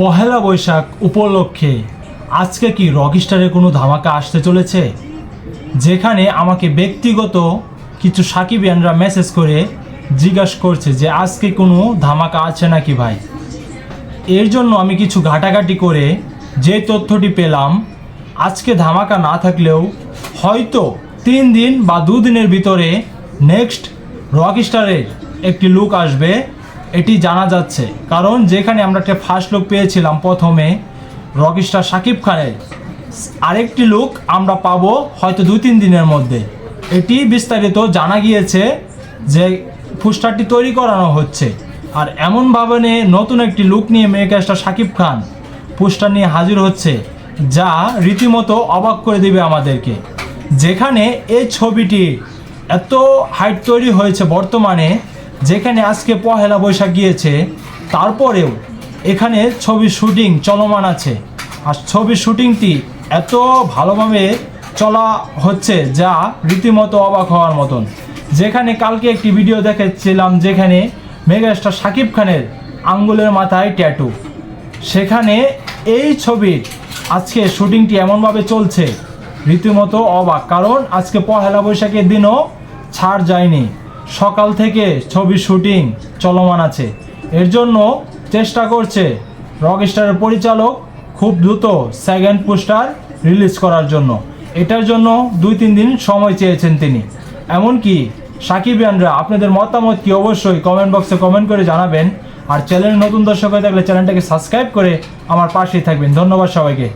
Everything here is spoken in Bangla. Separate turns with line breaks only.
পহেলা বৈশাখ উপলক্ষে আজকে কি রকস্টারের কোনো ধামাকা আসতে চলেছে, যেখানে আমাকে ব্যক্তিগত কিছু সাকিবিয়ানরা মেসেজ করে জিজ্ঞাসা করছে যে আজকে কোনো ধামাকা আছে নাকি ভাই। এর জন্য আমি কিছু ঘাটাঘাটি করে যে তথ্যটি পেলাম, আজকে ধামাকা না থাকলেও হয়তো 3 দিন বা 2 দিনের ভিতরে নেক্সট রকস্টারের একটি লুক আসবে, এটি জানা যাচ্ছে। কারণ যেখানে আমরা একটা ফার্স্ট লুক পেয়েছিলাম প্রথমে রকস্টার শাকিব খানের, আরেকটি লুক আমরা পাবো হয়তো 2-3 দিনের মধ্যে। এটি বিস্তারিত জানা গিয়েছে যে পোস্টারটি তৈরি করানো হচ্ছে, আর এমনভাবে নতুন একটি লুক নিয়ে মেগাস্টার শাকিব খান পোস্টার নিয়ে হাজির হচ্ছে যা রীতিমতো অবাক করে দেবে আমাদেরকে। যেখানে এই ছবিটি এত হাইট তৈরি হয়েছে বর্তমানে, যেখানে আজকে পহেলা বৈশাখ গিয়েছে, তারপরেও এখানে ছবির শুটিং চলমান আছে। আর ছবির শুটিংটি এত ভালোভাবে চলা হচ্ছে যা রীতিমতো অবাক হওয়ার মতন। যেখানে কালকে একটি ভিডিও দেখেছিলাম যেখানে মেগাস্টার শাকিব খানের আঙ্গুলের মাথায় ট্যাটু, সেখানে এই ছবির আজকে শুটিংটি এমনভাবে চলছে রীতিমতো অবাক। কারণ আজকে পহেলা বৈশাখের দিনও ছাড় যায়নি, সকাল থেকে ছবির শুটিং চলমান আছে। এর জন্য চেষ্টা করছে রকস্টারের পরিচালক খুব দ্রুত সেকেন্ড পোস্টার রিলিজ করার জন্য। এটার জন্য 2-3 দিন সময় চেয়েছেন তিনি। এমনকি সাকিবিয়ানরা আপনাদের মতামত কি অবশ্যই কমেন্ট বক্সে কমেন্ট করে জানাবেন। আর চ্যানেল নতুন দর্শক হয়ে থাকলে চ্যানেলটাকে সাবস্ক্রাইব করে আমার পাশেই থাকবেন। ধন্যবাদ সবাইকে।